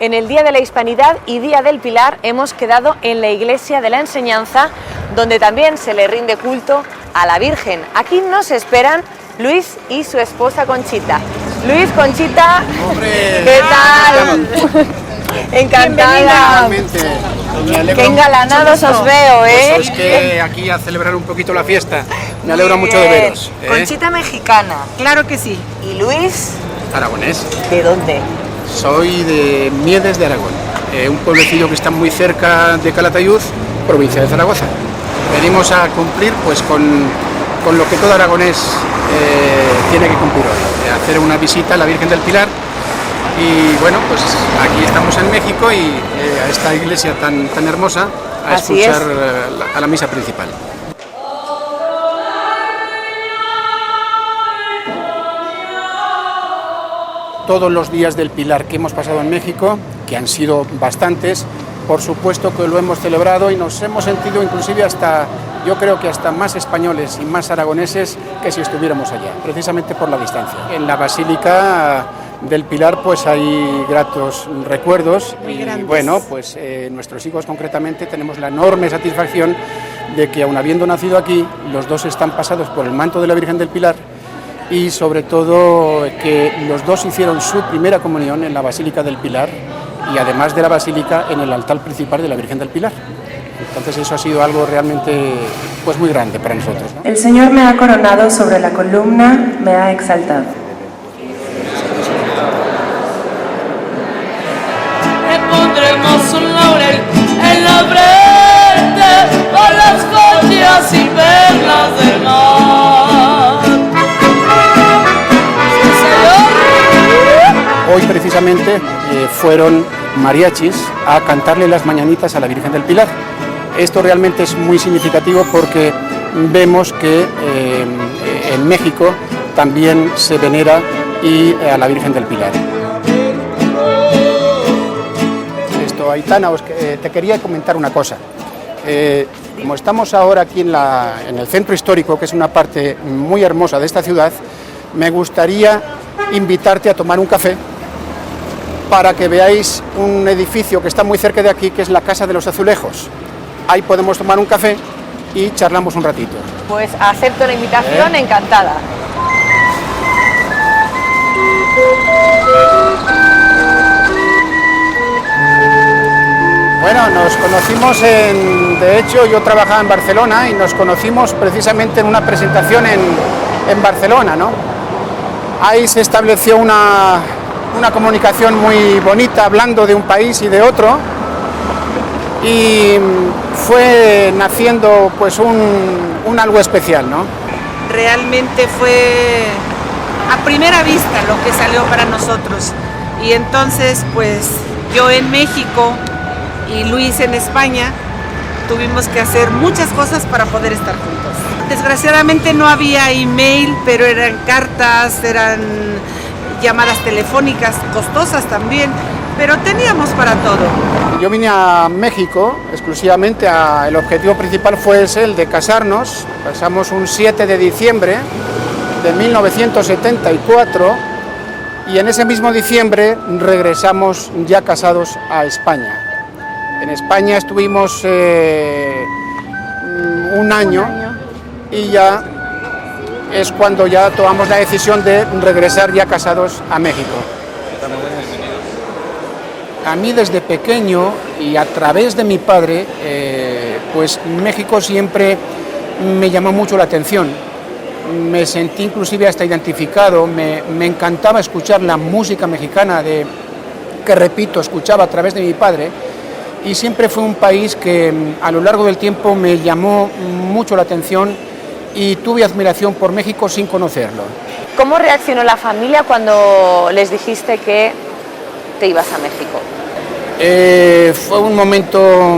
en el Día de la Hispanidad y Día del Pilar hemos quedado en la Iglesia de la Enseñanza, donde también se le rinde culto a la Virgen. Aquí nos esperan Luis y su esposa Conchita. Luis, Conchita, ¡hombre! ¿Qué tal? Encantada. Qué engalanados os veo, ¿eh? Pues es que aquí a celebrar un poquito la fiesta. Me alegro mucho de veros. Conchita mexicana. Claro que sí. ¿Y Luis? Aragonés. ¿De dónde? Soy de Miedes de Aragón, un pueblecillo que está muy cerca de Calatayud, provincia de Zaragoza. Venimos a cumplir pues con lo que todo aragonés tiene que cumplir hoy, hacer una visita a la Virgen del Pilar. Y bueno, pues aquí estamos en México y a esta iglesia tan hermosa a Así escuchar es. a la misa principal. Todos los días del Pilar que hemos pasado en México, que han sido bastantes, por supuesto que lo hemos celebrado y nos hemos sentido inclusive yo creo que hasta más españoles y más aragoneses que si estuviéramos allá, precisamente por la distancia. En la Basílica del Pilar pues hay gratos recuerdos y bueno, pues nuestros hijos concretamente tenemos la enorme satisfacción de que aun habiendo nacido aquí, los dos están pasados por el manto de la Virgen del Pilar y sobre todo que los dos hicieron su primera comunión en la Basílica del Pilar y además de la Basílica en el altar principal de la Virgen del Pilar. Entonces eso ha sido algo realmente pues muy grande para nosotros, ¿no? El Señor me ha coronado sobre la columna, me ha exaltado. Le pondremos un laurel en la frente con las joyas y perlas del mar. Sí, señor. Hoy precisamente fueron mariachis a cantarle las mañanitas a la Virgen del Pilar. Esto realmente es muy significativo porque vemos que en México también se venera a la Virgen del Pilar. Aitana, te quería comentar una cosa. Como estamos ahora aquí en el centro histórico, que es una parte muy hermosa de esta ciudad, me gustaría invitarte a tomar un café para que veáis un edificio que está muy cerca de aquí, que es la Casa de los Azulejos. Ahí podemos tomar un café y charlamos un ratito. Pues acepto la invitación, encantada. Bueno, nos conocimos de hecho yo trabajaba en Barcelona y nos conocimos precisamente en una presentación en Barcelona, ¿no? Ahí se estableció una comunicación muy bonita, hablando de un país y de otro, y fue naciendo pues un algo especial, ¿no? Realmente fue a primera vista lo que salió para nosotros. Y entonces, pues, yo en México y Luis en España tuvimos que hacer muchas cosas para poder estar juntos. Desgraciadamente no había email, pero eran cartas, eran llamadas telefónicas, costosas también, pero teníamos para todo. Yo vine a México exclusivamente, el objetivo principal fue el de casarnos. Casamos un 7 de diciembre de 1974 y en ese mismo diciembre regresamos ya casados a España. En España estuvimos un año y ya es cuando ya tomamos la decisión de regresar ya casados a México. A mí desde pequeño y a través de mi padre, pues México siempre me llamó mucho la atención. Me sentí inclusive hasta identificado, me encantaba escuchar la música mexicana que repito, escuchaba a través de mi padre. Y siempre fue un país que a lo largo del tiempo me llamó mucho la atención y tuve admiración por México sin conocerlo. ¿Cómo reaccionó la familia cuando les dijiste que te ibas a México? Fue un momento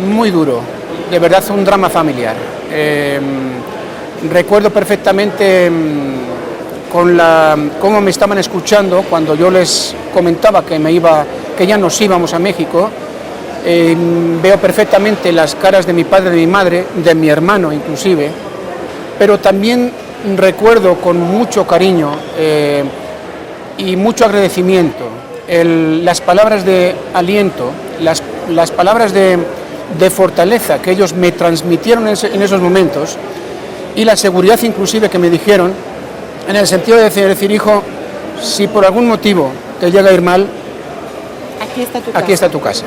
muy duro, de verdad un drama familiar. Recuerdo perfectamente cómo me estaban escuchando cuando yo les comentaba que ya nos íbamos a México. Veo perfectamente las caras de mi padre, de mi madre, de mi hermano inclusive, pero también recuerdo con mucho cariño y mucho agradecimiento las palabras de aliento, las palabras de fortaleza que ellos me transmitieron en esos momentos, y la seguridad inclusive que me dijeron, en el sentido de decir, hijo, si por algún motivo te llega a ir mal, aquí está tu casa.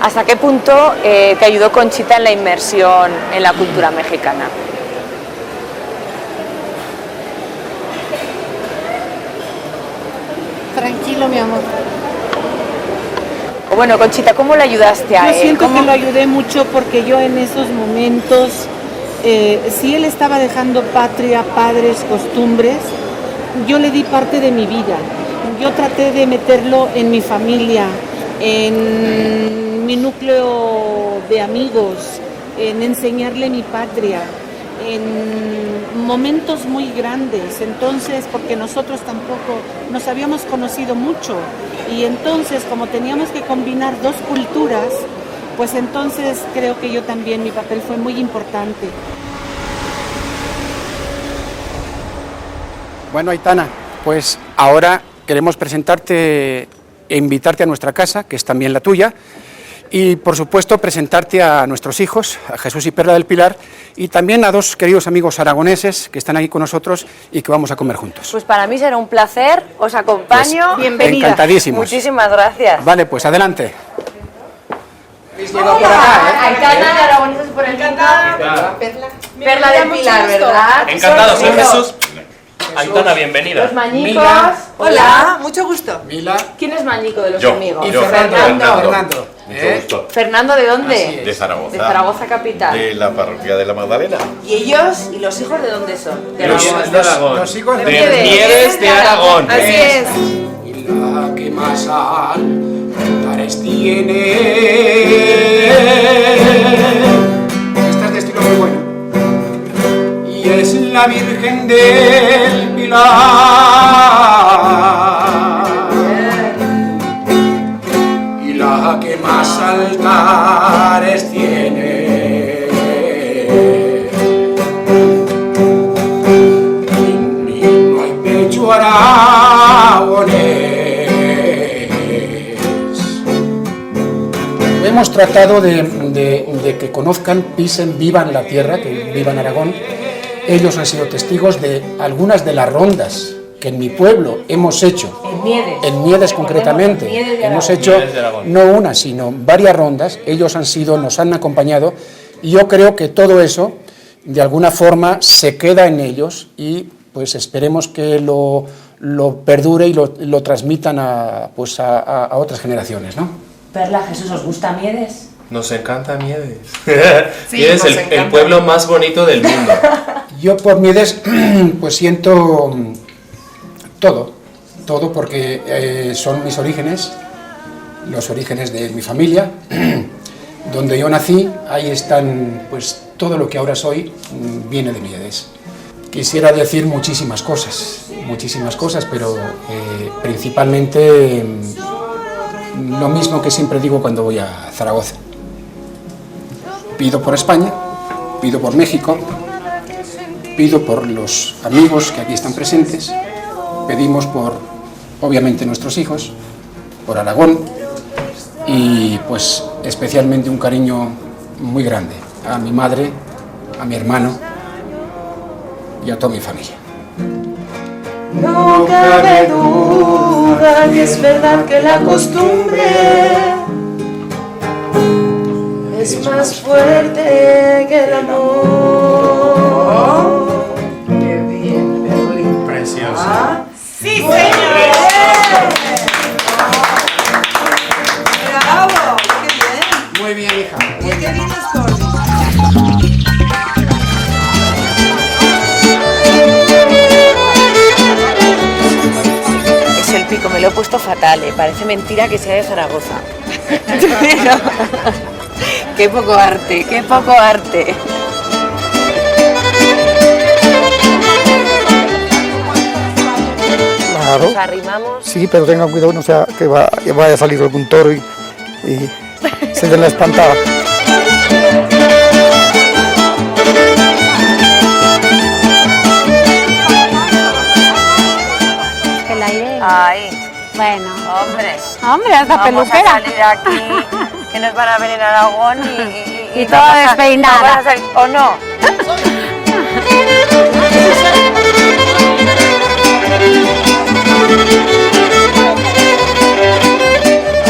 ¿Hasta qué punto te ayudó Conchita en la inmersión en la cultura mexicana? Tranquilo, mi amor. O bueno, Conchita, ¿cómo le ayudaste a él? Yo siento que lo ayudé mucho porque yo en esos momentos, si él estaba dejando patria, padres, costumbres, yo le di parte de mi vida. Yo traté de meterlo en mi familia, en mi núcleo de amigos, en enseñarle mi patria, en momentos muy grandes. Entonces, porque nosotros tampoco nos habíamos conocido mucho, y entonces como teníamos que combinar dos culturas, pues entonces creo que yo también, mi papel fue muy importante. Bueno, Aitana, pues ahora queremos presentarte e invitarte a nuestra casa, que es también la tuya, y por supuesto presentarte a nuestros hijos, a Jesús y Perla del Pilar, y también a dos queridos amigos aragoneses que están aquí con nosotros y que vamos a comer juntos. Pues para mí será un placer, os acompaño. Pues, bienvenida. Encantadísimos. Muchísimas gracias. Vale, pues adelante. Hola, Aitana de Aragoneses por el Encantada. Perla del Pilar, ¿verdad? Encantado, soy Jesús. Aitana, bienvenida. Los mañicos. Mila. Hola, mucho gusto. Mila ¿Quién es mañico de los Yo. amigos? y Yo, Fernando. Mucho gusto. ¿Fernando de dónde? De Zaragoza. De Zaragoza capital. De la parroquia de la Magdalena. ¿Y ellos y los hijos de dónde son? De Los- Aragón. de Aragón. los hijos de Nieves. Nieves de Aragón. Así es. Y la que más altares tiene. Esta es de estilo muy bueno. Y es la Virgen del Pilar. Y la que más altares tiene. En no hay pecho aragonés. Hemos tratado de que conozcan, pisen, vivan la tierra, que vivan Aragón. Ellos han sido testigos de algunas de las rondas que en mi pueblo hemos hecho. En Miedes concretamente. Hemos hecho Miedes de Aragón. no una, sino varias rondas. Ellos nos han acompañado, y yo creo que todo eso de alguna forma se queda en ellos, y pues esperemos que lo perdure y lo transmitan a otras generaciones, ¿no? Perla, Jesús, ¿os gusta Miedes? Nos encanta Miedes. Sí, Miedes, nos el encanta. pueblo más bonito del mundo. Yo por Miedes pues siento todo porque son mis orígenes, los orígenes de mi familia, donde yo nací. Ahí están, pues todo lo que ahora soy viene de Miedes. Quisiera decir muchísimas cosas, pero principalmente lo mismo que siempre digo cuando voy a Zaragoza. Pido por España, pido por México, pido por los amigos que aquí están presentes, pedimos por, obviamente, nuestros hijos, por Aragón, y pues especialmente un cariño muy grande a mi madre, a mi hermano y a toda mi familia. No cabe duda que es verdad que la costumbre es más fuerte que el amor. Qué bien, Berlín. Precioso. ¡Sí, señor! ¡Bravo! ¡Qué bien! Muy bien, hija. ¡Qué bien los cortes! Es el pico, me lo he puesto fatal, parece mentira que sea de Zaragoza. Qué poco arte, qué poco arte. Claro. Nos arrimamos. Sí, pero tengan cuidado, no sea que vaya a salir algún toro y se den la espantada. El aire. Ahí, Bueno, hombre. Hombre, hasta Vamos peluquera. a salir aquí, que nos van a ver en Aragón Y toda vamos a- despeinada. vamos a salir- ¿O no?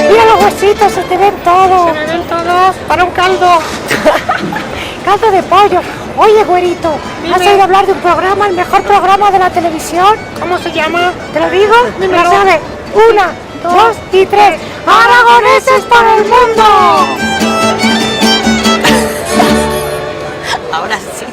Mira los huesitos, se te ven todos. Se me ven todos para un caldo. Caldo de pollo. Oye, güerito, ¿has oído hablar de un programa, el mejor programa de la televisión? ¿Cómo se llama? ¿Te lo digo? Lo sabe. 1, 2 y 3. ¡Aragoneses por el mundo! Ahora sí.